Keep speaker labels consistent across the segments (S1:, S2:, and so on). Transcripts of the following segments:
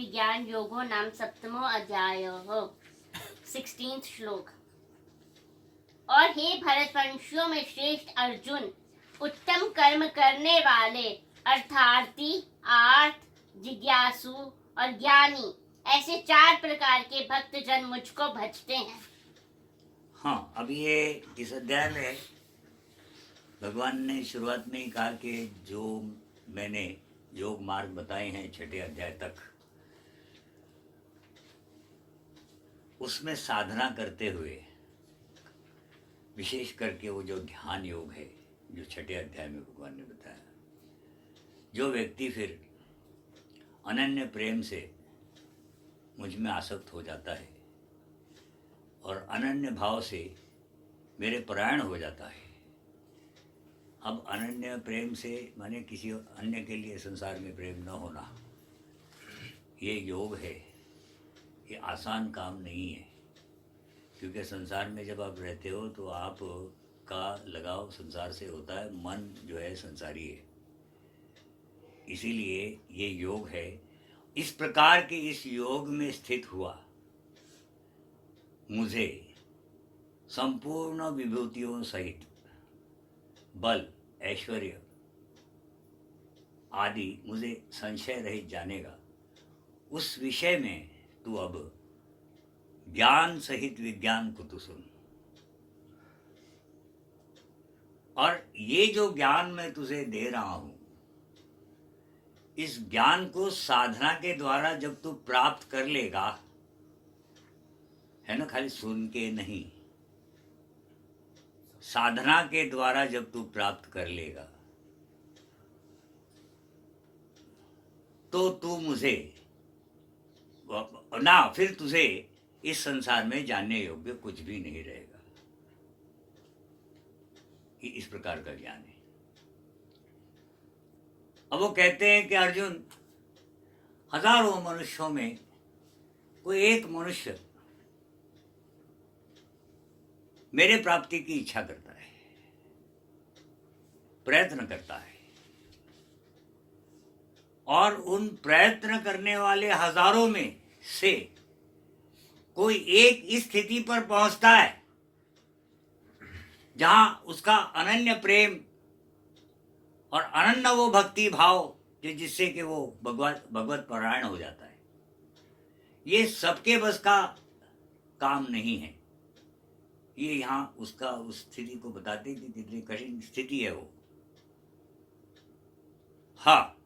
S1: विज्ञान योगो नाम सप्तमो अध्यायः 16th श्लोक। और हे भरतवंशियों में श्रेष्ठ अर्जुन, उत्तम कर्म करने वाले अर्थार्थी, आर्थ, जिज्ञासु और ज्ञानी, ऐसे 4 प्रकार के भक्तजन मुझको भजते हैं।
S2: हाँ, अब ये इस अध्याय में भगवान ने शुरुआत में ही कहा कि जो मैंने योग मार्ग बताए हैं 6ठे अध्याय तक, उसमें साधना करते हुए विशेष करके वो जो ध्यान योग है जो 6ठे अध्याय में भगवान ने बताया, जो व्यक्ति फिर अनन्य प्रेम से मुझ में आसक्त हो जाता है और अनन्य भाव से मेरे परायण हो जाता है। अब अनन्य प्रेम से माने किसी अन्य के लिए संसार में प्रेम न होना, ये योग है। ये आसान काम नहीं है, क्योंकि संसार में जब आप रहते हो तो आप का लगाव संसार से होता है। मन जो है संसारी है, इसीलिए ये योग है। इस प्रकार के इस योग में स्थित हुआ मुझे संपूर्ण विभूतियों सहित बल, ऐश्वर्य आदि मुझे संशय रहित जानेगा। उस विषय में तू अब ज्ञान सहित विज्ञान को तू सुन। और ये जो ज्ञान मैं तुझे दे रहा हूं, इस ज्ञान को साधना के द्वारा जब तू प्राप्त कर लेगा, है ना, खाली सुन के नहीं, साधना के द्वारा जब तू प्राप्त कर लेगा तो तू मुझे ना, फिर तुझे इस संसार में जानने योग्य कुछ भी नहीं रहेगा। ये इस प्रकार का ज्ञान है। अब वो कहते हैं कि अर्जुन, हजारों मनुष्यों में कोई एक मनुष्य मेरे प्राप्ति की इच्छा करता है, प्रयत्न करता है, और उन प्रयत्न करने वाले हजारों में से कोई एक इस स्थिति पर पहुंचता है जहां उसका अनन्य प्रेम और अनन्य वो भक्ति भाव जिससे कि वो भगवत परायण हो जाता है। ये सबके बस का काम नहीं है। ये यहाँ उसका उस स्थिति को बताते कि कितनी कठिन स्थिति है वो। हाँ,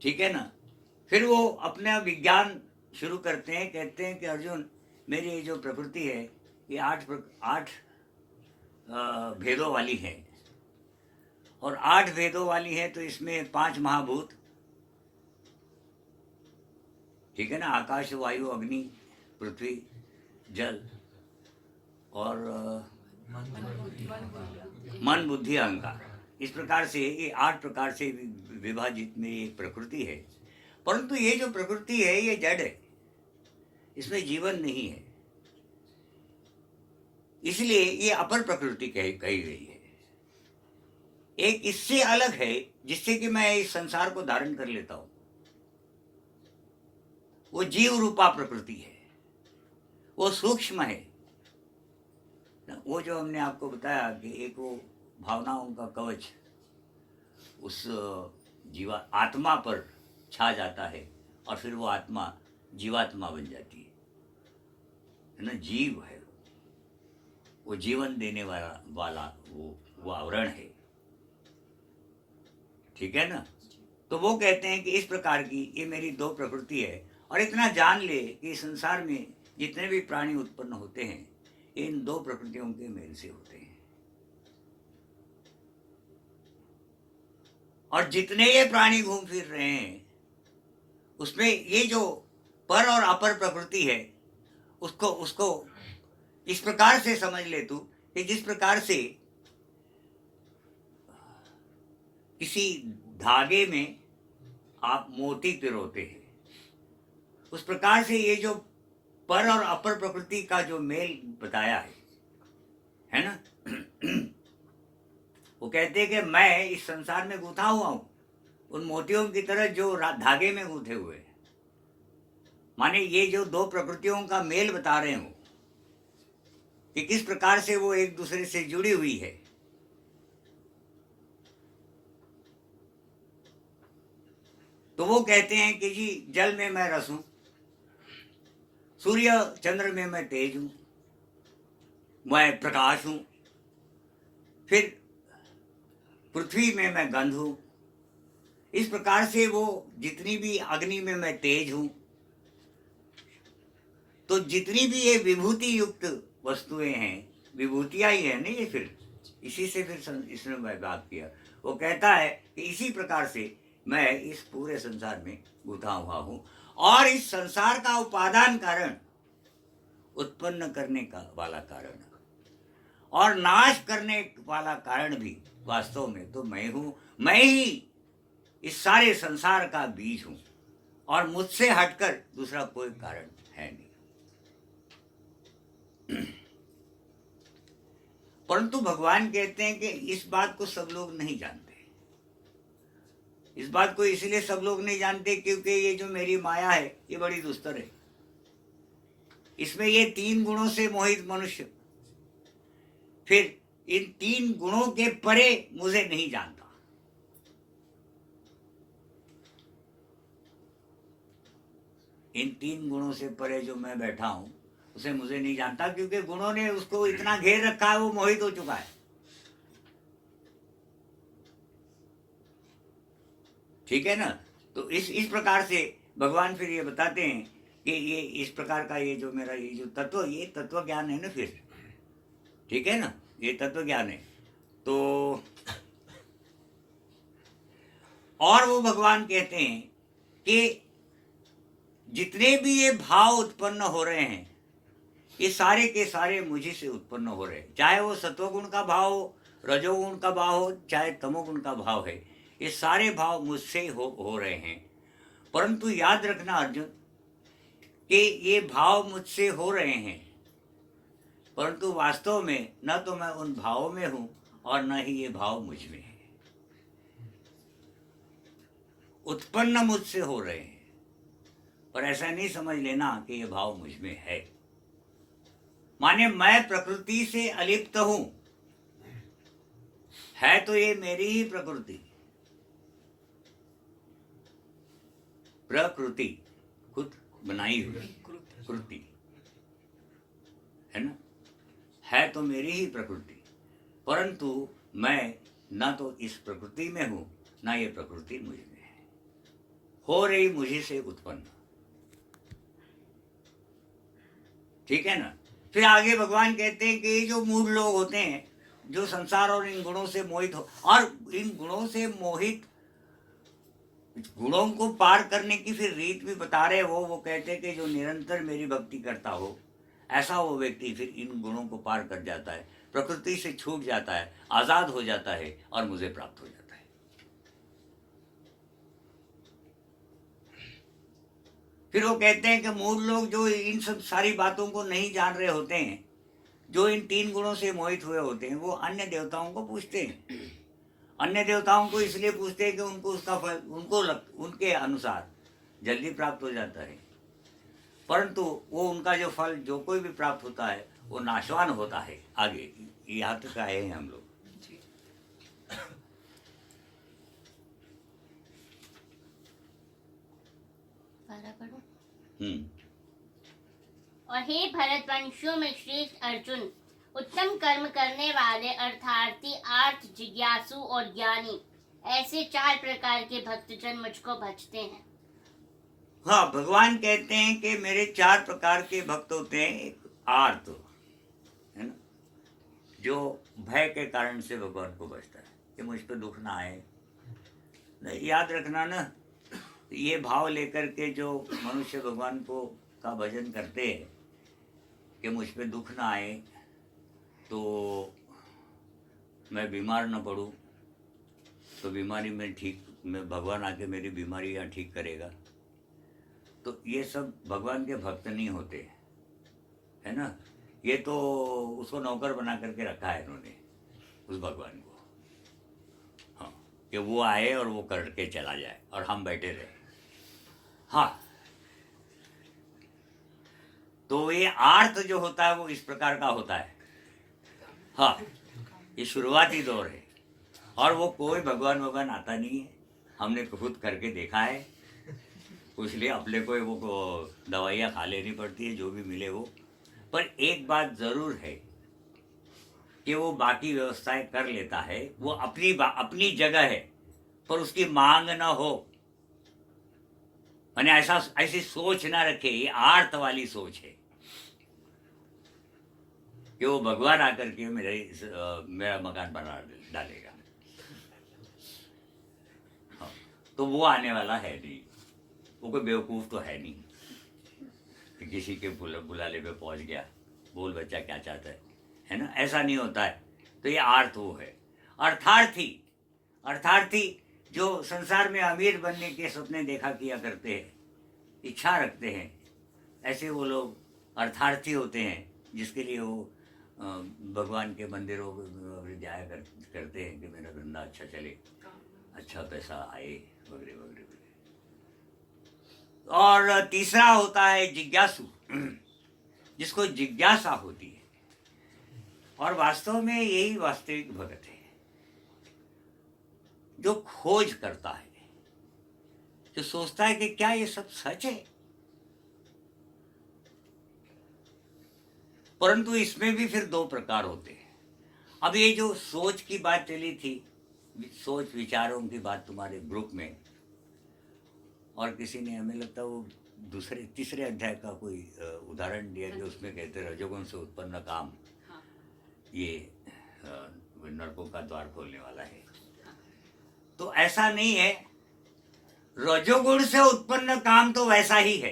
S2: ठीक है ना। फिर वो अपना विज्ञान शुरू करते हैं, कहते हैं कि अर्जुन, मेरी ये जो प्रकृति है ये 8 भेदों वाली है, और 8 भेदों वाली है तो इसमें 5 महाभूत, ठीक है ना, आकाश, वायु, अग्नि, पृथ्वी, जल, और मन, बुद्धि, अहंकार। इस प्रकार से ये 8 प्रकार से विभाजित मेरी एक प्रकृति है। परंतु ये जो प्रकृति है ये जड़ है, इसमें जीवन नहीं है, इसलिए ये अपर प्रकृति कही गई है। एक इससे अलग है जिससे कि मैं इस संसार को धारण कर लेता हूं, वो जीव रूपा प्रकृति है, वो सूक्ष्म है। वो जो हमने आपको बताया कि एक वो भावनाओं का कवच उस आत्मा पर छा जाता है और फिर वो आत्मा जीवात्मा बन जाती है ना। जीव है वो जीवन देने वाला वो आवरण है, ठीक है ना। तो वो कहते हैं कि इस प्रकार की ये मेरी 2 प्रकृति है, और इतना जान ले कि संसार में जितने भी प्राणी उत्पन्न होते हैं इन 2 प्रकृतियों के मेल से होते हैं। और जितने ये प्राणी घूम फिर रहे हैं उसमें ये जो पर और अपर प्रकृति है उसको इस प्रकार से समझ ले तू कि जिस प्रकार से किसी धागे में आप मोती पिरोते हैं, उस प्रकार से ये जो पर और अपर प्रकृति का जो मेल बताया है ना, वो कहते हैं कि मैं इस संसार में गूंथा हुआ हूं, उन मोतियों की तरह जो धागे में गूंथे हुए हैं। माने ये जो दो प्रकृतियों का मेल बता रहे हो कि किस प्रकार से वो एक दूसरे से जुड़ी हुई है। तो वो कहते हैं कि जी जल में मैं रस हूं, सूर्य चंद्र में मैं तेज हूं, मैं प्रकाश हूं, फिर पृथ्वी में मैं गंध हूं। इस प्रकार से वो जितनी भी अग्नि में मैं तेज हूं। तो जितनी भी ये विभूति युक्त वस्तुएं हैं, विभूतियां ही है नहीं ये, फिर इसी से फिर इसने बात किया। वो कहता है कि इसी प्रकार से मैं इस पूरे संसार में गूंथा हुआ हूं, और इस संसार का उपादान कारण, उत्पन्न करने का वाला कारण और नाश करने वाला कारण भी वास्तव में तो मैं हूं। मैं ही इस सारे संसार का बीज हूं, और मुझसे हटकर दूसरा कोई कारण है नहीं। परंतु भगवान कहते हैं कि इस बात को सब लोग नहीं जानते। इस बात को इसलिए सब लोग नहीं जानते क्योंकि ये जो मेरी माया है ये बड़ी दुस्तर है। इसमें ये 3 गुणों से मोहित मनुष्य फिर इन 3 गुणों के परे मुझे नहीं जानता। इन 3 गुणों से परे जो मैं बैठा हूं उसे मुझे नहीं जानता, क्योंकि गुणों ने उसको इतना घेर रखा है, वो मोहित हो चुका है। ठीक है ना। तो इस प्रकार से भगवान फिर ये बताते हैं कि ये इस प्रकार का ये जो मेरा ये जो तत्व, ये तत्व ज्ञान है ना फिर, ठीक है ना, ये तत्व ज्ञान है। तो और वो भगवान कहते हैं कि जितने भी ये भाव उत्पन्न हो रहे हैं ये सारे के सारे मुझी से उत्पन्न हो रहे हैं। चाहे वो सत्वगुण का भाव हो, रजोगुण का भाव हो, चाहे तमोगुण का भाव है, ये सारे भाव मुझसे हो रहे हैं। परंतु याद रखना अर्जुन कि ये भाव मुझसे हो रहे हैं, परंतु वास्तव में न तो मैं उन भावों में हूं और न ही ये भाव मुझ में है। उत्पन्न मुझसे हो रहे हैं, पर ऐसा नहीं समझ लेना कि ये भाव मुझ में है। माने मैं प्रकृति से अलिप्त हूं, है तो ये मेरी ही प्रकृति। प्रकृति खुद बनाई हुई कृति है ना, है तो मेरी ही प्रकृति, परंतु मैं न तो इस प्रकृति में हूं न ये प्रकृति मुझ में है, हो रही मुझे से उत्पन्न। ठीक है ना। फिर आगे भगवान कहते हैं कि ये जो मूढ़ लोग होते हैं, जो संसार और इन गुणों से मोहित हो, और इन गुणों से मोहित, गुणों को पार करने की फिर रीत भी बता रहे हो। वो कहते हैं कि जो निरंतर मेरी भक्ति करता हो, ऐसा वो व्यक्ति फिर इन गुणों को पार कर जाता है, प्रकृति से छूट जाता है, आजाद हो जाता है और मुझे प्राप्त हो जाता है। फिर वो कहते हैं कि मूल लोग जो इन सब सारी बातों को नहीं जान रहे होते हैं, जो इन 3 गुणों से मोहित हुए होते हैं, वो अन्य देवताओं को पूछते हैं। अन्य देवताओं को इसलिए पूछते हैं कि उनको उसका फल उनके अनुसार जल्दी प्राप्त हो जाता है, परंतु वो उनका जो फल जो कोई भी प्राप्त होता है वो नाशवान होता है। आगे यहाँ तक आए हैं हम लोग।
S1: और हे भरतवंशियों में श्रेष्ठ अर्जुन, उत्तम कर्म करने वाले अर्थार्थी, आर्थ जिज्ञासु और ज्ञानी, ऐसे 4 प्रकार के भक्तजन मुझको भजते हैं।
S2: हाँ, भगवान कहते हैं कि मेरे 4 प्रकार के भक्त होते हैं। एक आर्त है ना, जो भय के कारण से भगवान को भजता है कि मुझ पर दुख ना आए। याद रखना ना, ये भाव लेकर के जो मनुष्य भगवान को का भजन करते हैं कि मुझ पे दुख ना आए, तो मैं बीमार ना पड़ूं, तो बीमारी में भगवान आके मेरी बीमारी यहाँ ठीक करेगा, तो ये सब भगवान के भक्त नहीं होते, है ना। ये तो उसको नौकर बना करके रखा है इन्होंने, उस भगवान को। कि वो आए और वो करके चला जाए और हम बैठे रहे। हाँ, तो ये आर्त जो होता है वो इस प्रकार का होता है। हाँ, ये शुरुआती दौर है और वो कोई भगवान आता नहीं है। हमने खुद करके देखा है, इसलिए अपने को वो दवाइयाँ खा लेनी पड़ती है जो भी मिले वो। पर एक बात ज़रूर है कि वो बाकी व्यवस्थाएं कर लेता है, वो अपनी जगह है, पर उसकी मांग ना हो। मैंने ऐसी सोच ना रखे, ये आर्त वाली सोच है कि वो भगवान आकर के मेरा मकान बना डालेगा। हाँ, तो वो आने वाला है नहीं, वो कोई बेवकूफ़ तो है नहीं कि किसी के बुलाले पे पहुंच गया, बोल बच्चा क्या चाहता है ना, ऐसा नहीं होता है। तो ये आर्त वो है। अर्थार्थी जो संसार में अमीर बनने के सपने देखा किया करते हैं, इच्छा रखते हैं, ऐसे वो लोग अर्थार्थी होते हैं, जिसके लिए वो भगवान के मंदिरों में जाया करते हैं कि मेरा धंधा अच्छा चले, अच्छा पैसा आए, वगैरह वगैरह। और तीसरा होता है जिज्ञासु, जिसको जिज्ञासा होती है। और वास्तव में यही वास्तविक भगत है, जो खोज करता है, जो सोचता है कि क्या ये सब सच है। परंतु इसमें भी फिर दो प्रकार होते हैं। अब ये जो सोच की बात चली थी, सोच विचारों की बात तुम्हारे ग्रुप में, और किसी ने, हमें लगता है वो तीसरे अध्याय का कोई उदाहरण दिया कि उसमें कहते रजोगुण से उत्पन्न काम ये नरकों का द्वार खोलने वाला है। तो ऐसा नहीं है, रजोगुण से उत्पन्न काम तो वैसा ही है,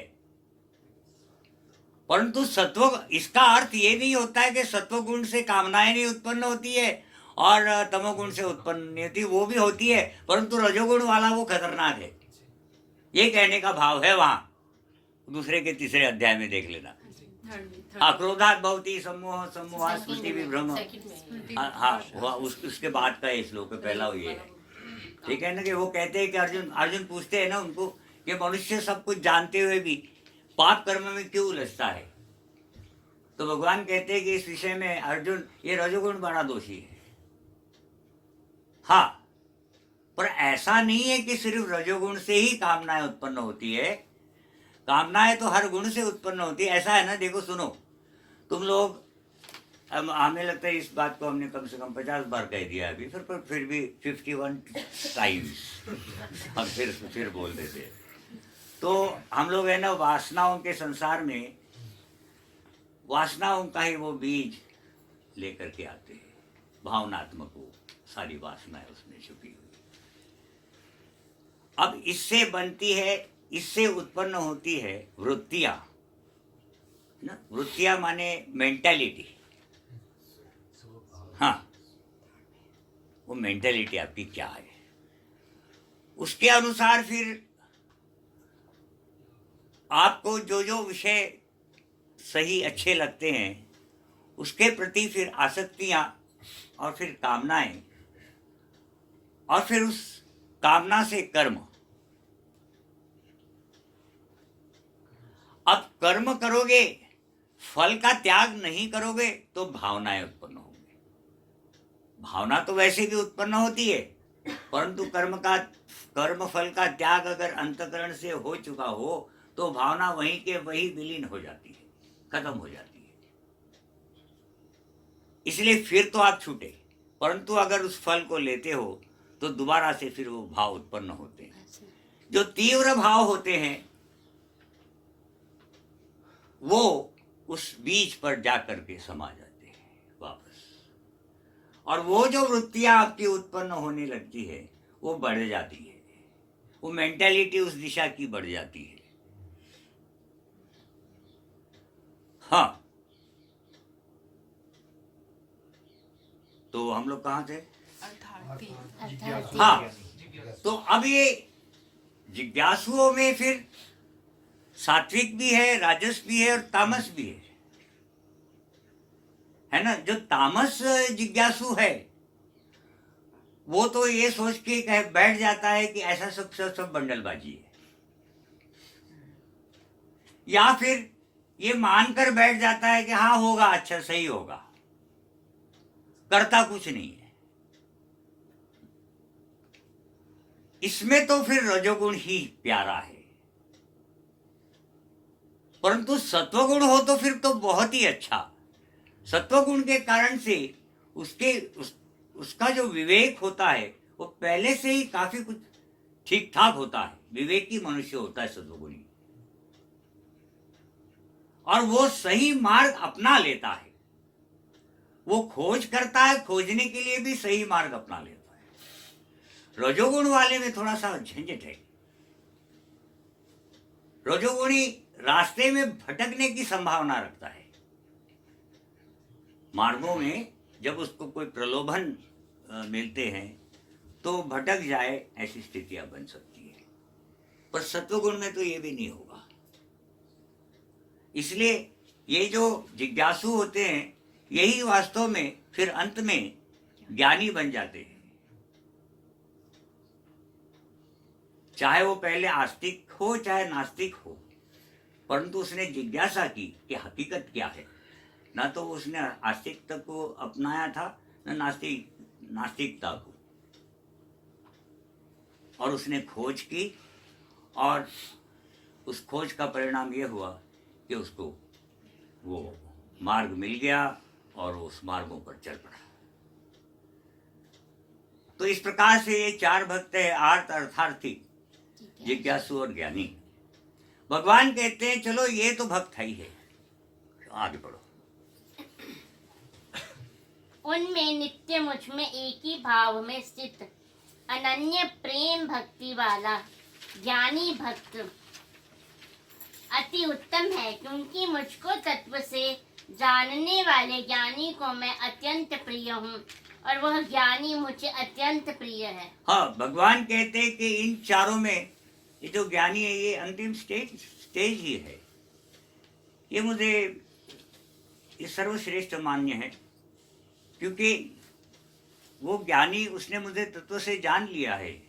S2: परंतु सत्व, इसका अर्थ ये नहीं होता है कि सत्व गुण से कामनाएं नहीं उत्पन्न होती है और तमोगुण से उत्पन्न नहीं होती, वो भी होती है, परंतु रजोगुण वाला वो खतरनाक है, ये कहने का भाव है। वहां दूसरे के तीसरे अध्याय में देख लेना। हाँ, क्रोधात भवति सम्मोह सम्मोहा स्मृति विभ्रम। हाँ, उसके बाद का ये श्लोक है, पहला ये है। ठीक है ना, कि वो कहते हैं कि अर्जुन पूछते हैं ना उनको कि मनुष्य सब कुछ जानते हुए भी पाप कर्म में क्यों उलझता है। तो भगवान कहते हैं कि इस विषय में अर्जुन, ये रजोगुण बड़ा दोषी है। हाँ, पर ऐसा नहीं है कि सिर्फ रजोगुण से ही कामनाएं उत्पन्न होती है, कामनाएं तो हर गुण से उत्पन्न होती है। ऐसा है ना, देखो सुनो, तुम लोग, हमें लगता है इस बात को हमने कम से कम 50 बार कह दिया अभी, फिर भी 51 टाइम्स हम फिर बोल देते हैं। तो हम लोग है ना, वासनाओं के संसार में वासनाओं का ही वो बीज लेकर के आते हैं, भावनात्मक वो सारी वासनाएं उसमें छुपी हुई। अब इससे बनती है, इससे उत्पन्न होती है वृत्तियां ना। वृत्तियां माने मेंटालिटी। हाँ, वो मेंटालिटी आपकी क्या है, उसके अनुसार फिर आपको जो जो विषय सही अच्छे लगते हैं उसके प्रति फिर आसक्तियां और फिर कामनाएं, और फिर उस कामना से कर्म। अब कर्म करोगे, फल का त्याग नहीं करोगे तो भावनाएं उत्पन्न होंगी। भावना तो वैसे भी उत्पन्न होती है, परंतु कर्म फल का त्याग अगर अंतःकरण से हो चुका हो तो भावना वहीं के वहीं विलीन हो जाती है, खत्म हो जाती है। इसलिए फिर तो आप छूटे, परंतु अगर उस फल को लेते हो तो दोबारा से फिर वो भाव उत्पन्न होते हैं। जो तीव्र भाव होते हैं वो उस बीज पर जाकर के समा जाते हैं वापस, और वो जो वृत्तियां आपकी उत्पन्न होने लगती है वो बढ़ जाती है, वो मेंटालिटी उस दिशा की बढ़ जाती है। हाँ, तो हम लोग कहाँ थे? हाँ, तो अब ये जिज्ञासुओं में फिर सात्विक भी है, राजस भी है और तामस भी है ना। जो तामस जिज्ञासु है वो तो ये सोच के बैठ जाता है कि ऐसा सब सब सब बंडलबाजी है, या फिर ये मानकर बैठ जाता है कि हाँ होगा, अच्छा सही होगा, करता कुछ नहीं है। इसमें तो फिर रजोगुण ही प्यारा है, परंतु सत्वगुण हो तो फिर तो बहुत ही अच्छा। सत्वगुण के कारण से उसका जो विवेक होता है वो पहले से ही काफी कुछ ठीक ठाक होता है, विवेकी मनुष्य होता है सत्वगुणी, और वो सही मार्ग अपना लेता है। वो खोज करता है, खोजने के लिए भी सही मार्ग अपना लेता है। रजोगुण वाले में थोड़ा सा झंझट है। रजोगुणी रास्ते में भटकने की संभावना रखता है। मार्गों में जब उसको कोई प्रलोभन मिलते हैं तो भटक जाए, ऐसी स्थितियां बन सकती है। पर सत्वगुण में तो ये भी नहीं होगा। इसलिए ये जो जिज्ञासु होते हैं यही वास्तव में फिर अंत में ज्ञानी बन जाते हैं। चाहे वो पहले आस्तिक हो चाहे नास्तिक हो, परंतु उसने जिज्ञासा की कि हकीकत क्या है। ना तो उसने आस्तिकता को अपनाया था, न नास्तिकता को, और उसने खोज की, और उस खोज का परिणाम यह हुआ कि उसको वो मार्ग मिल गया और उस मार्गों पर चल पड़ा। तो इस प्रकार से ये चार भक्त है, आर्त, अर्थार्थी, जिज्ञासु और ज्ञानी। भगवान कहते हैं चलो ये तो भक्त है ही है, आगे बढ़ो।
S1: उनमें नित्य मुझ में एक ही भाव में स्थित अनन्य प्रेम भक्ति वाला ज्ञानी भक्त अति उत्तम है, क्योंकि मुझको तत्व से जानने वाले ज्ञानी को मैं अत्यंत प्रिय हूँ और वह ज्ञानी मुझे अत्यंत प्रिय है।
S2: हाँ, भगवान कहते हैं कि इन चारों में ये जो ज्ञानी है ये अंतिम स्टेज ही है। ये मुझे ये सर्वश्रेष्ठ मान्य है, क्योंकि वो ज्ञानी उसने मुझे तत्व से जान लिया है,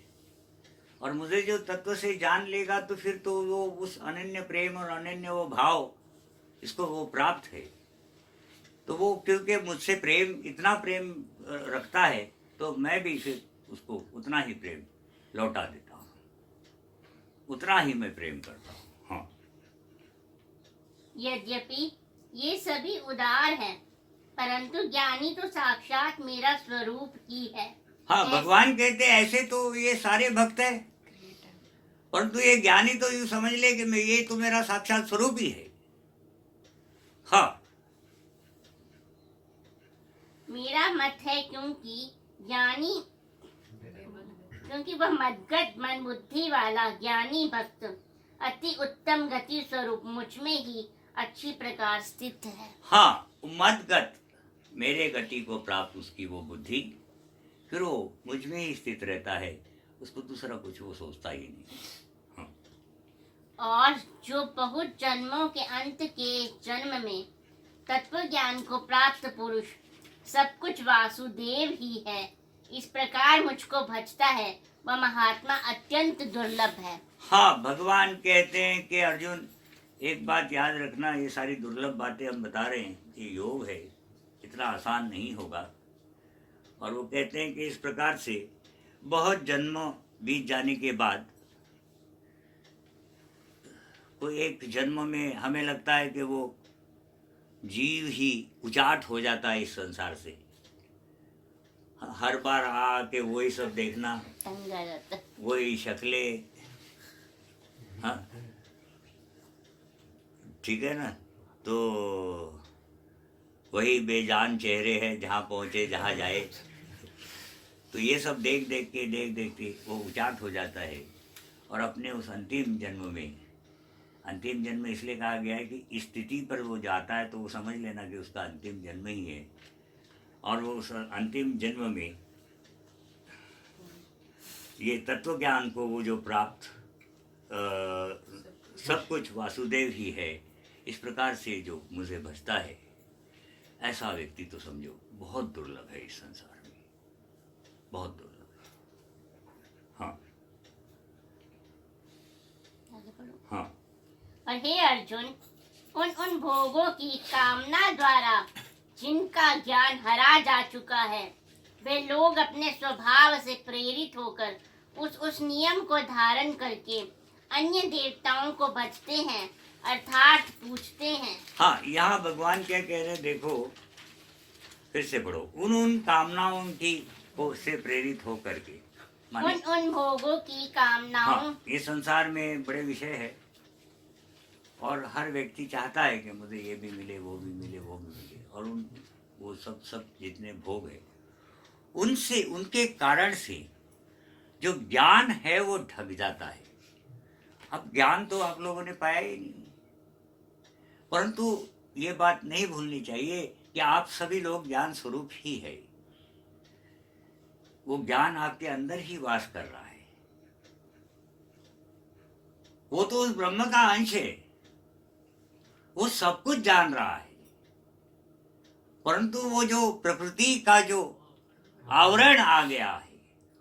S2: और मुझे जो तत्व से जान लेगा तो फिर तो वो उस अनन्य प्रेम और अनन्य वो भाव इसको वो प्राप्त है। तो वो क्योंकि मुझसे प्रेम, इतना प्रेम रखता है, तो मैं भी फिर उसको उतना ही प्रेम लौटा देता हूँ, उतना ही मैं प्रेम करता हूँ। हाँ,
S1: यद्यपि ये सभी उदार हैं, परंतु ज्ञानी तो साक्षात मेरा स्वरूप ही है।
S2: हाँ, भगवान कहते हैं ऐसे तो ये सारे भक्त हैं, परंतु ये ज्ञानी तो यूं समझ ले कि मैं ये तो मेरा साक्षात स्वरूप ही है। हाँ,
S1: मेरा मत है, क्योंकि वह मदगत मन बुद्धि वाला ज्ञानी भक्त अति उत्तम गति स्वरूप मुझ में ही अच्छी प्रकार स्थित है।
S2: हाँ, मदगत मेरे गति को प्राप्त उसकी वो बुद्धि, फिर वो मुझ में ही स्थित रहता है, उसको दूसरा कुछ वो सोचता ही नहीं। हाँ।
S1: और जो बहुत जन्मों के अंत के जन्म में तत्व ज्ञान को प्राप्त पुरुष सब कुछ वासुदेव ही है, इस प्रकार मुझको भजता है, वह महात्मा अत्यंत दुर्लभ है।
S2: हाँ, भगवान कहते हैं कि अर्जुन एक बात याद रखना, ये सारी दुर्लभ बातें हम बता रहे हैं, ये योग है, इतना आसान नहीं होगा। और वो कहते हैं कि इस प्रकार से बहुत जन्मों बीत जाने के बाद कोई एक जन्म में हमें लगता है कि वो जीव ही उचाट हो जाता है इस संसार से। हर बार आके वही सब देखना, वही शक्लें, हाँ ठीक है ना, तो वही बेजान चेहरे हैं जहाँ पहुँचे जहाँ जाए। तो ये सब देख देख के वो उचाट हो जाता है, और अपने उस अंतिम जन्म इसलिए कहा गया है कि इस स्थिति पर वो जाता है तो वो समझ लेना कि उसका अंतिम जन्म ही है। और वो उस अंतिम जन्म में ये तत्व ज्ञान को वो जो प्राप्त सब कुछ वासुदेव ही है, इस प्रकार से जो मुझे भजता है, ऐसा व्यक्ति तो समझो बहुत दुर्लभ है इस संसार में, बहुत दुर्लभ है।
S1: पढ़ो।
S2: हाँ।
S1: और हे अर्जुन, उन भोगों की कामना द्वारा जिनका ज्ञान हरा जा चुका है, वे लोग अपने स्वभाव से प्रेरित होकर उस नियम को धारण करके अन्य देवताओं को भजते हैं, अर्थात पूछते हैं।
S2: हाँ, यहाँ भगवान क्या कह रहे हैं देखो, फिर से पढ़ो। उन कामनाओं की को से प्रेरित होकर के, माने
S1: उन भोगों की कामनाओं।
S2: हाँ, ये संसार में बड़े विषय है और हर व्यक्ति चाहता है कि मुझे ये भी मिले, वो भी मिले, वो भी मिले, और वो सब जितने भोग है उनसे, उनके कारण से जो ज्ञान है वो ढक जाता है। अब ज्ञान तो आप लोगों ने पाया ही नहीं, परंतु ये बात नहीं भूलनी चाहिए कि आप सभी लोग ज्ञान स्वरूप ही है। वो ज्ञान आपके अंदर ही वास कर रहा है। वो तो उस ब्रह्म का अंश है, वो सब कुछ जान रहा है, परंतु वो जो प्रकृति का जो आवरण आ गया है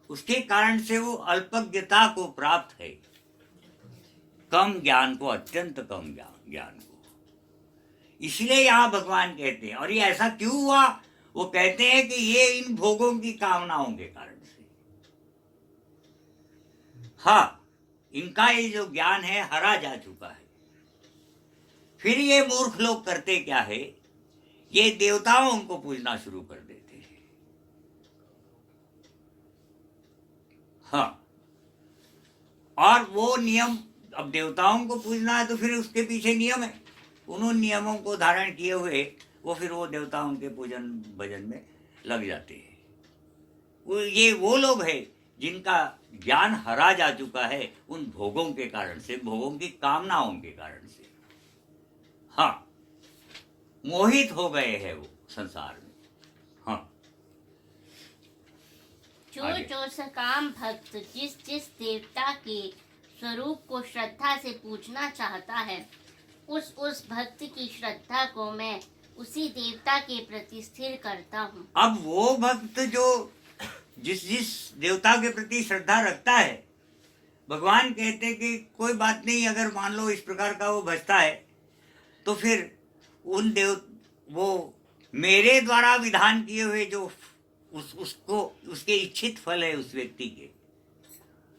S2: उसके कारण से वो अल्पज्ञता को प्राप्त है, कम ज्ञान को, अत्यंत कम ज्ञान को। इसलिए यहाँ भगवान कहते हैं, और ये ऐसा क्यों हुआ, वो कहते हैं कि ये इन भोगों की कामनाओं के कारण से। हाँ, इनका ये जो ज्ञान है हरा जा चुका है। फिर ये मूर्ख लोग करते क्या है, ये देवताओं को पूजना शुरू कर देते हैं। हाँ, और वो नियम, अब देवताओं को पूजना है तो फिर उसके पीछे नियम है, उन नियमों को धारण किए हुए वो फिर वो देवताओं के पूजन भजन में लग जाते हैं। ये वो लोग हैं जिनका ज्ञान हरा जा चुका है उन भोगों के कारण से, भोगों की कामनाओं के कारण से। हाँ, मोहित हो गए हैं वो संसार में। हाँ,
S1: जो सकाम भक्त जिस देवता के स्वरूप को श्रद्धा से पूजना चाहता है, उस भक्त की श्रद्धा को मैं उसी देवता के प्रति स्थिर करता हूँ।
S2: अब वो भक्त जो जिस देवता के प्रति श्रद्धा रखता है, भगवान कहते हैं कि कोई बात नहीं, अगर मान लो इस प्रकार का वो भजता है तो फिर वो मेरे द्वारा विधान किए हुए जो उसको उसके इच्छित फल है उस व्यक्ति के,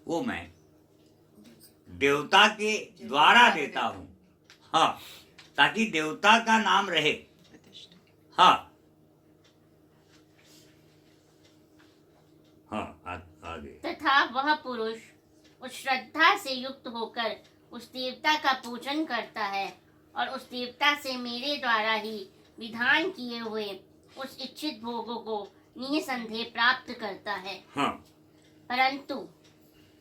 S2: वो मैं देवता के द्वारा देता हूँ। हाँ, ताकि देवता का नाम रहे। हाँ, आगे।
S1: तथा वह पुरुष उस श्रद्धा से युक्त होकर उस देवता का पूजन करता है और उस देवता से मेरे द्वारा ही विधान किए हुए उस इच्छित भोगों को निसंदेह प्राप्त करता है।
S2: हाँ।
S1: परंतु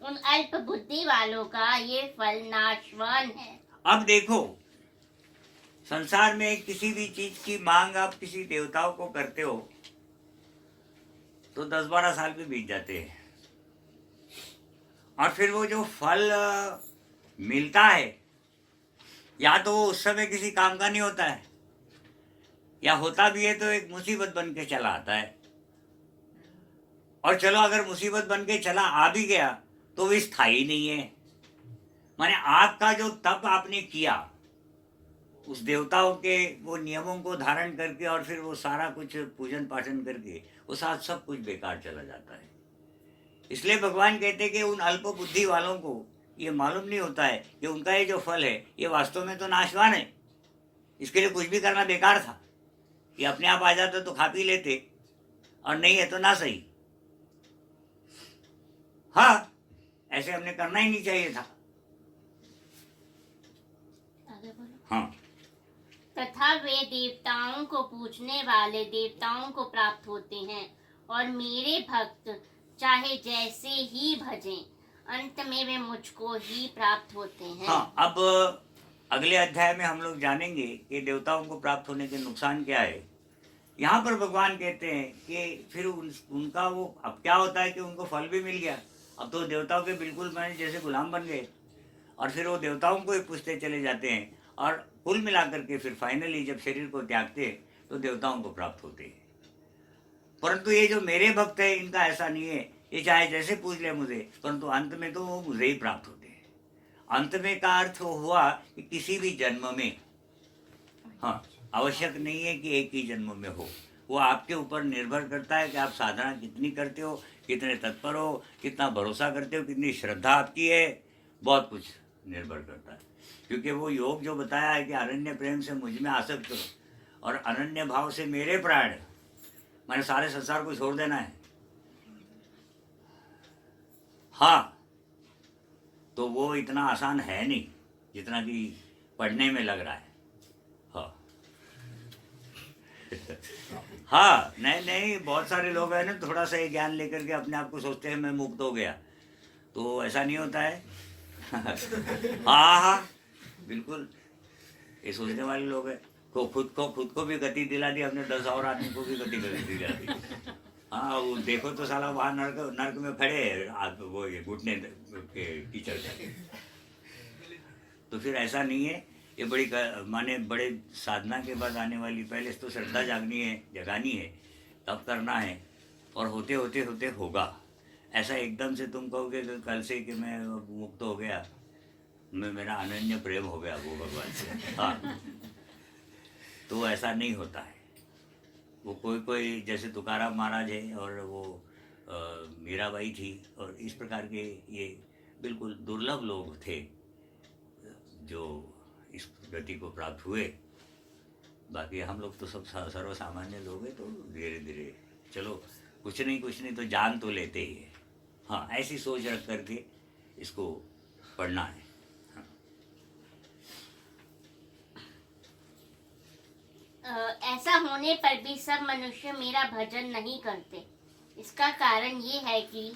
S1: उन अल्प बुद्धि वालों का ये फल नाशवान है।
S2: अब देखो, संसार में किसी भी चीज की मांग आप किसी देवताओं को करते हो तो 10-12 साल भी बीत जाते हैं, और फिर वो जो फल मिलता है या तो वो उस समय किसी काम का नहीं होता है, या होता भी है तो एक मुसीबत बन के चला आता है। और चलो अगर मुसीबत बन के चला आ भी गया तो वो स्थायी नहीं है। माने आपका जो तप आपने किया उस देवताओं के वो नियमों को धारण करके और फिर वो सारा कुछ पूजन पाठन करके वो साथ सब कुछ बेकार चला जाता है। इसलिए भगवान कहते हैं कि उन अल्प बुद्धि वालों को ये मालूम नहीं होता है कि उनका ये जो फल है ये वास्तव में तो नाशवान है, इसके लिए कुछ भी करना बेकार था। ये अपने आप आ जाता तो खा पी लेते, और नहीं है तो ना सही। हाँ, ऐसे हमने करना ही नहीं चाहिए था।
S1: आगे बोलो।
S2: हाँ।
S1: तथा वे देवताओं को पूजने वाले देवताओं को प्राप्त होते हैं, और मेरे भक्त चाहे जैसे ही भजें अंत में वे मुझको ही प्राप्त होते हैं।
S2: हाँ, अब अगले अध्याय में हम लोग जानेंगे कि देवताओं को प्राप्त होने के नुकसान क्या है। यहाँ पर भगवान कहते हैं कि फिर उनका वो अब क्या होता है कि उनको फल भी मिल गया, अब तो देवताओं के बिल्कुल मैंने जैसे गुलाम बन गए, और फिर वो देवताओं को ही पूछते चले जाते हैं, और कुल मिलाकर के फिर फाइनली जब शरीर को त्यागते हैं तो देवताओं को प्राप्त होते हैं। परंतु ये जो मेरे भक्त है इनका ऐसा नहीं है, ये चाहे जैसे पूछ ले मुझे, परंतु अंत में तो वो मुझे ही प्राप्त होते हैं। अंत में का अर्थ हुआ कि किसी भी जन्म में, हाँ, आवश्यक नहीं है कि एक ही जन्म में हो, वो आपके ऊपर निर्भर करता है कि आप साधना कितनी करते हो, कितने तत्पर हो, कितना भरोसा करते हो, कितनी श्रद्धा आपकी है, बहुत कुछ निर्भर करता है। क्योंकि वो योग जो बताया है कि अनन्य प्रेम से मुझ में आसक्त हो और अनन्य भाव से मेरे प्राण, मैंने सारे संसार को छोड़ देना है, हाँ, तो वो इतना आसान है नहीं जितना कि पढ़ने में लग रहा है। हाँ हाँ, नहीं नहीं, बहुत सारे लोग हैं ना, थोड़ा सा ये ज्ञान लेकर के अपने आप को सोचते हैं मैं मुक्त हो गया, तो ऐसा नहीं होता है। हाँ हाँ, बिल्कुल, ये सोचने वाले लोग हैं। तो खुद को भी गति दिला दी अपने 10 और आदमी को भी गति दिला दी। हाँ, वो देखो तो साला वहाँ नर्क में खड़े हैं, वो ये घुटने के कीचड़ का। तो फिर ऐसा नहीं है, ये माने बड़े साधना के बाद आने वाली, पहले तो श्रद्धा जगानी है, तब करना है, और होते होते होते होगा। ऐसा एकदम से तुम कहोगे कि कल से कि मैं मुक्त हो गया, मेरा अनन्य प्रेम हो गया वो भगवान से, हाँ, तो ऐसा नहीं होता है। वो कोई जैसे तुकाराम महाराज है और वो मीराबाई थी, और इस प्रकार के ये बिल्कुल दुर्लभ लोग थे जो इस गति को प्राप्त हुए। बाकी हम लोग तो सब सर्वसामान्य लोग हैं, तो धीरे धीरे चलो कुछ नहीं तो जान तो लेते ही है। हाँ, ऐसी सोच रख करके इसको पढ़ना है।
S1: ऐसा होने पर भी सब मनुष्य मेरा भजन नहीं करते। इसका कारण ये है कि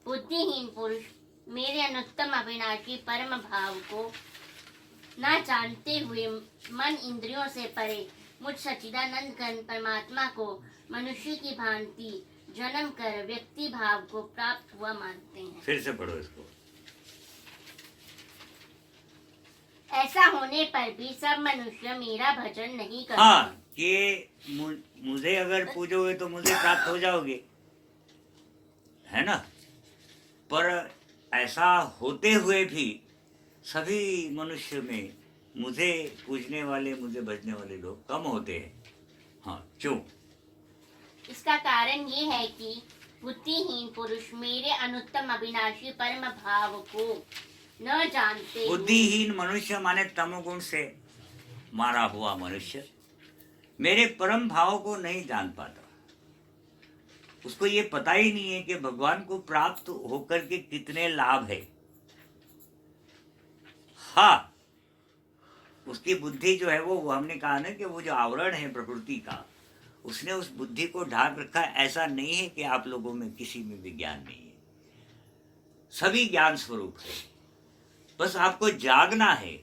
S1: बुद्धिहीन पुरुष मेरे अनुत्तम अविनाशी परम भाव को न जानते हुए मन इंद्रियों से परे मुझ सच्चिदानंद घन परमात्मा को मनुष्य की भांति जन्म कर व्यक्ति भाव को प्राप्त हुआ मानते हैं।
S2: फिर से पढ़ो इसको।
S1: ऐसा होने पर भी सब मनुष्य मेरा भजन नहीं करते।
S2: हाँ, कि मुझे अगर पूजोगे तो मुझे प्राप्त हो जाओगे, है ना। पर ऐसा होते हुए भी सभी मनुष्य में मुझे पूजने वाले, मुझे भजने वाले लोग कम होते हैं। हाँ, क्यों?
S1: इसका कारण ये है कि बुद्धिहीन पुरुष मेरे अनुत्तम अविनाशी परम भाव को न जानते।
S2: बुद्धिहीन मनुष्य माने तमोगुण से मारा हुआ मनुष्य मेरे परम भाव को नहीं जान पाता। उसको ये पता ही नहीं है कि भगवान को प्राप्त होकर के कितने लाभ है। हाँ, उसकी बुद्धि जो है वो हमने कहा ना कि वो जो आवरण है प्रकृति का, उसने उस बुद्धि को ढाक रखा है। ऐसा नहीं है कि आप लोगों में किसी में भी ज्ञान नहीं है, सभी ज्ञान स्वरूप है। बस आपको जागना है,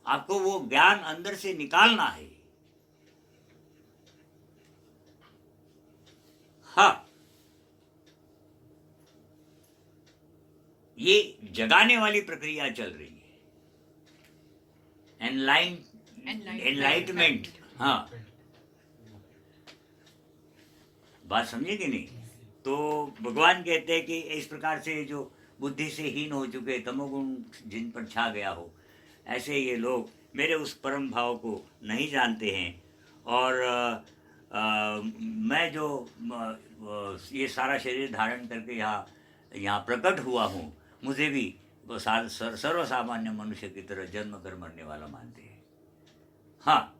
S2: आपको वो ज्ञान अंदर से निकालना है। हाँ, ये जगाने वाली प्रक्रिया चल रही है, एनलाइटमेंट। हाँ, बात समझे कि नहीं? तो भगवान कहते हैं कि इस प्रकार से जो बुद्धि से हीन हो चुके, तमोगुण जिन पर छा गया हो, ऐसे ये लोग मेरे उस परम भाव को नहीं जानते हैं। और मैं जो ये सारा शरीर धारण करके यहाँ प्रकट हुआ हूँ, मुझे भी वो सर्वसामान्य मनुष्य की तरह जन्म कर मरने वाला मानते हैं। हाँ,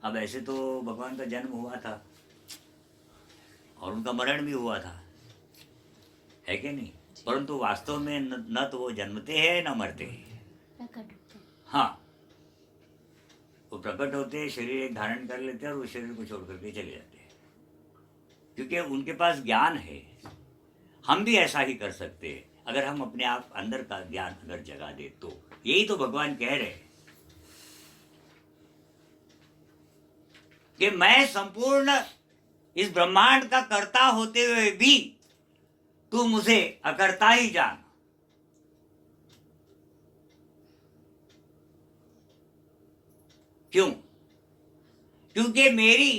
S2: अब ऐसे तो भगवान का जन्म हुआ था और उनका मरण भी हुआ था, है कि नहीं? परंतु वास्तव में न तो वो जन्मते हैं न मरते हैं। हाँ, वो प्रकट होते हैं, शरीर एक धारण कर लेते हैं और उस शरीर को छोड़ करके चले जाते हैं, क्योंकि उनके पास ज्ञान है। हम भी ऐसा ही कर सकते हैं अगर हम अपने आप अंदर का ज्ञान अगर जगा दे तो। यही तो भगवान कह रहे हैं कि मैं संपूर्ण इस ब्रह्मांड का कर्ता होते हुए भी तू मुझे अकर्ता ही जान। क्यों? क्योंकि मेरी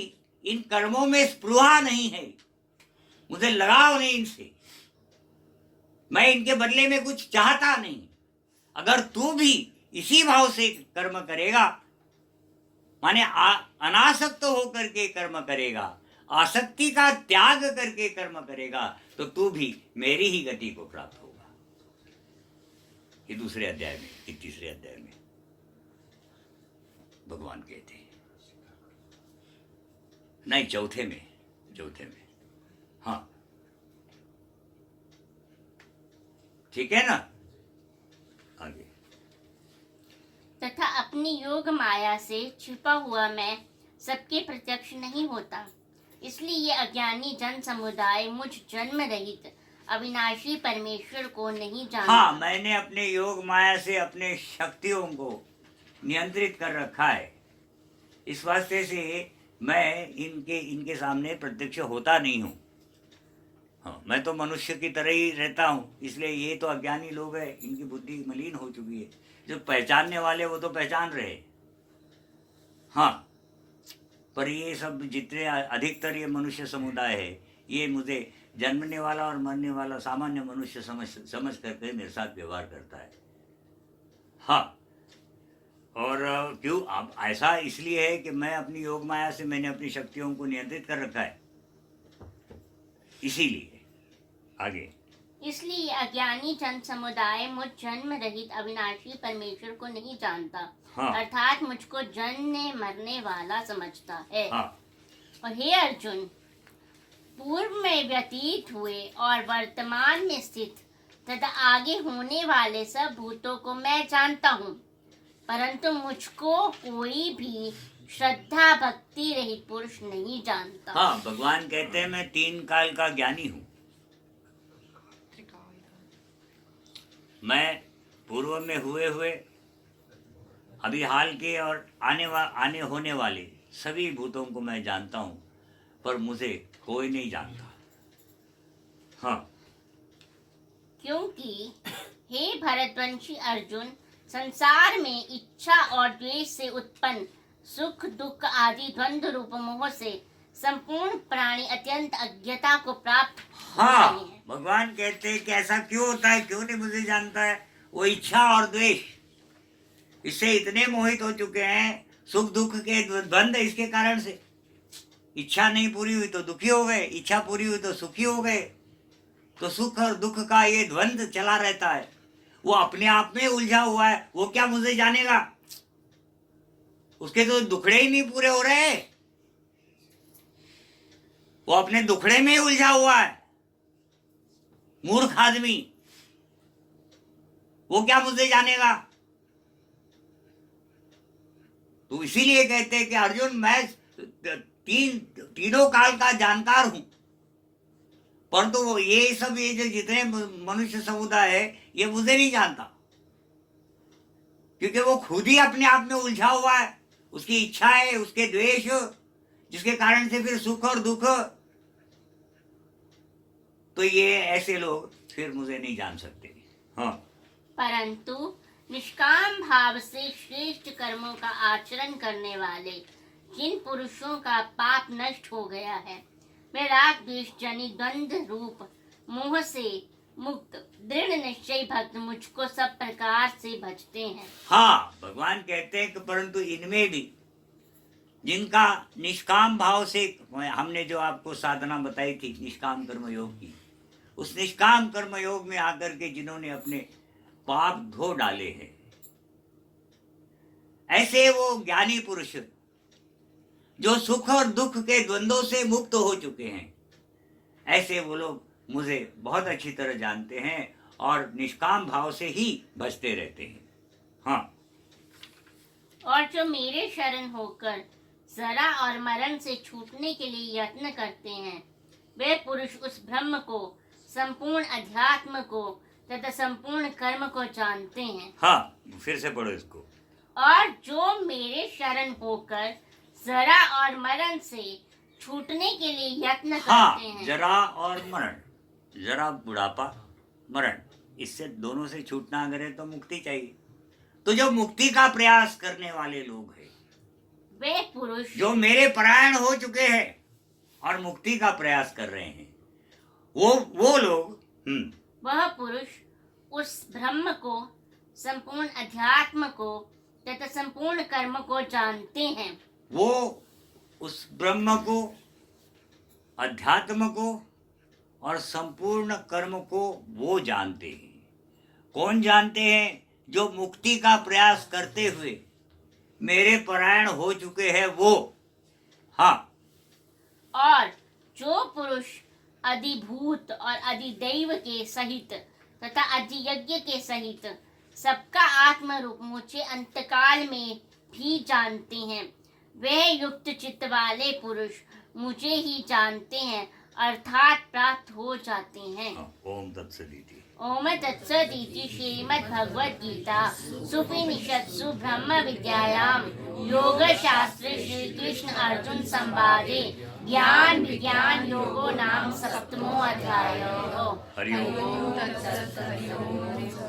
S2: इन कर्मों में स्पृहा नहीं है, मुझे लगाव नहीं इनसे, मैं इनके बदले में कुछ चाहता नहीं। अगर तू भी इसी भाव से कर्म करेगा, माने अनासक्त होकर के कर्म करेगा, आसक्ति का त्याग करके कर्म करेगा, तो तू भी मेरी ही गति को प्राप्त होगा। ये दूसरे अध्याय में, ये तीसरे अध्याय में भगवान कहते हैं, नहीं चौथे में, हाँ ठीक है ना। आगे,
S1: तथा अपनी योग माया से छिपा हुआ मैं सबके प्रत्यक्ष नहीं होता, इसलिए ये अज्ञानी जन समुदाय मुझ जन्म रहित अविनाशी परमेश्वर को नहीं जानता।
S2: हाँ, मैंने अपने योग माया से अपने शक्तियों को नियंत्रित कर रखा है, इस वास्ते से मैं इनके सामने प्रत्यक्ष होता नहीं हूँ। हाँ, मैं तो मनुष्य की तरह ही रहता हूँ, इसलिए ये तो अज्ञानी लोग हैं, इनकी बुद्धि मलिन हो चुकी है। जो पहचानने वाले वो तो पहचान रहे, हाँ, पर ये सब जितने अधिकतर ये मनुष्य समुदाय है, ये मुझे जन्मने वाला और मरने वाला सामान्य मनुष्य समझ करके मेरे साथ व्यवहार करता है। हाँ, और क्यों अब ऐसा इसलिए है कि मैं अपनी योग माया से मैंने अपनी शक्तियों को नियंत्रित कर रखा है, इसीलिए। आगे,
S1: इसलिए अज्ञानी जन समुदाय मुझ जन्म रहित अविनाशी परमेश्वर को नहीं जानता,
S2: हाँ,
S1: अर्थात मुझको जन्मने मरने वाला समझता है।
S2: हाँ,
S1: और हे अर्जुन, पूर्व में व्यतीत हुए और वर्तमान में स्थित तथा आगे होने वाले सब भूतों को मैं जानता हूँ, परंतु मुझको कोई भी श्रद्धा भक्ति रहित पुरुष नहीं जानता।
S2: हाँ, भगवान कहते हैं मैं 3 काल का ज्ञानी हूँ। मैं पूर्व में हुए अभी हाल के और आने होने वाले सभी भूतों को मैं जानता हूँ, पर मुझे कोई नहीं जानता। हाँ,
S1: क्योंकि हे भरतवंशी अर्जुन, संसार में इच्छा और द्वेष से उत्पन्न सुख दुख आदि द्वंद्व रूप मोह से संपूर्ण प्राणी अत्यंत अज्ञता को प्राप्त
S2: हाँ,
S1: हो रहे हैं।
S2: भगवान कहते हैं कि ऐसा क्यों होता है, क्यों नहीं मुझे जानता है। वो इच्छा और द्वेष, इससे इतने मोहित हो चुके हैं, सुख दुख के द्वंद्व इसके कारण से। इच्छा नहीं पूरी हुई तो दुखी हो गए, इच्छा पूरी हुई तो सुखी हो गए, तो सुख और दुख का ये द्वंद्व चला रहता है। वो अपने आप में उलझा हुआ है, वो क्या मुझे जानेगा, उसके तो दुखड़े ही नहीं पूरे हो रहे, वो अपने दुखड़े में ही उलझा हुआ है। मूर्ख आदमी, वो क्या मुझे जानेगा। तो इसीलिए कहते हैं कि अर्जुन मैं तीनों काल का जानकार हूं, परंतु तो ये सब ये जो जितने मनुष्य समुदाय है ये मुझे नहीं जानता, क्योंकि वो खुद ही अपने आप में उलझा हुआ है। उसकी इच्छा है, उसके द्वेष, जिसके कारण से फिर सुख और दुख। तो ये ऐसे लोग फिर मुझे नहीं जान सकते। हाँ,
S1: परंतु निष्काम भाव से श्रेष्ठ कर्मों का आचरण करने वाले जिन पुरुषों का पाप नष्ट हो गया है, वे राग द्वेष जनित द्वंद्व रूप मोह से मुक्त दृढ़ निश्चय भक्त मुझको सब प्रकार से भजते हैं।
S2: हाँ, भगवान कहते हैं कि परंतु इनमें भी जिनका निष्काम भाव से, हमने जो आपको साधना बताई थी निष्काम कर्म योग की, उस निष्काम कर्म योग में आकर के जिन्होंने अपने पाप धो डाले हैं, ऐसे वो ज्ञानी पुरुष जो सुख और दुख के द्वंद्वों से मुक्त हो चुके हैं, ऐसे वो लोग मुझे बहुत अच्छी तरह जानते हैं और निष्काम भाव से ही भजते रहते हैं। हाँ,
S1: और जो मेरे शरण होकर जरा और मरण से छूटने के लिए यत्न करते हैं, वे पुरुष उस ब्रह्म को, संपूर्ण अध्यात्म को तथा संपूर्ण कर्म को जानते हैं।
S2: हाँ, फिर से पढ़ो इसको।
S1: और जो मेरे शरण होकर जरा और मरण से छूटने के लिए यत्न करते हैं।
S2: जरा और मरण, जरा बुढ़ापा, मरण, इससे दोनों से छूटना अगर है तो मुक्ति चाहिए। तो जो मुक्ति का प्रयास करने वाले लोग हैं,
S1: वे पुरुष
S2: जो मेरे परायण हो चुके हैं और मुक्ति का प्रयास कर रहे हैं, वो लोग
S1: वह पुरुष उस ब्रह्म को, संपूर्ण अध्यात्म को तथा संपूर्ण कर्म को जानते हैं।
S2: वो उस ब्रह्म को, अध्यात्म को और संपूर्ण कर्म को वो जानते हैं। कौन जानते हैं? जो मुक्ति का प्रयास करते हुए मेरे परायण हो चुके हैं वो। हाँ,
S1: और जो पुरुष अधिभूत और अधिदैव के सहित तथा अधियज्ञ के सहित सबका आत्म रूप मुझे अंतकाल में भी जानते हैं, वह युक्त चित्त वाले पुरुष मुझे ही जानते हैं अर्थात प्राप्त हो जाते हैं।
S2: ओम तत्सदिति।
S1: ओम तत्सदिति। श्रीमद् भगवद गीता सुपनिषत्सु ब्रह्म विद्यायां योग शास्त्रे श्री कृष्ण अर्जुन संवादे ज्ञान विज्ञान योगो नाम सप्तमो अध्यायो।
S2: हरि ओम।
S3: तत्सत्। हरि ओम।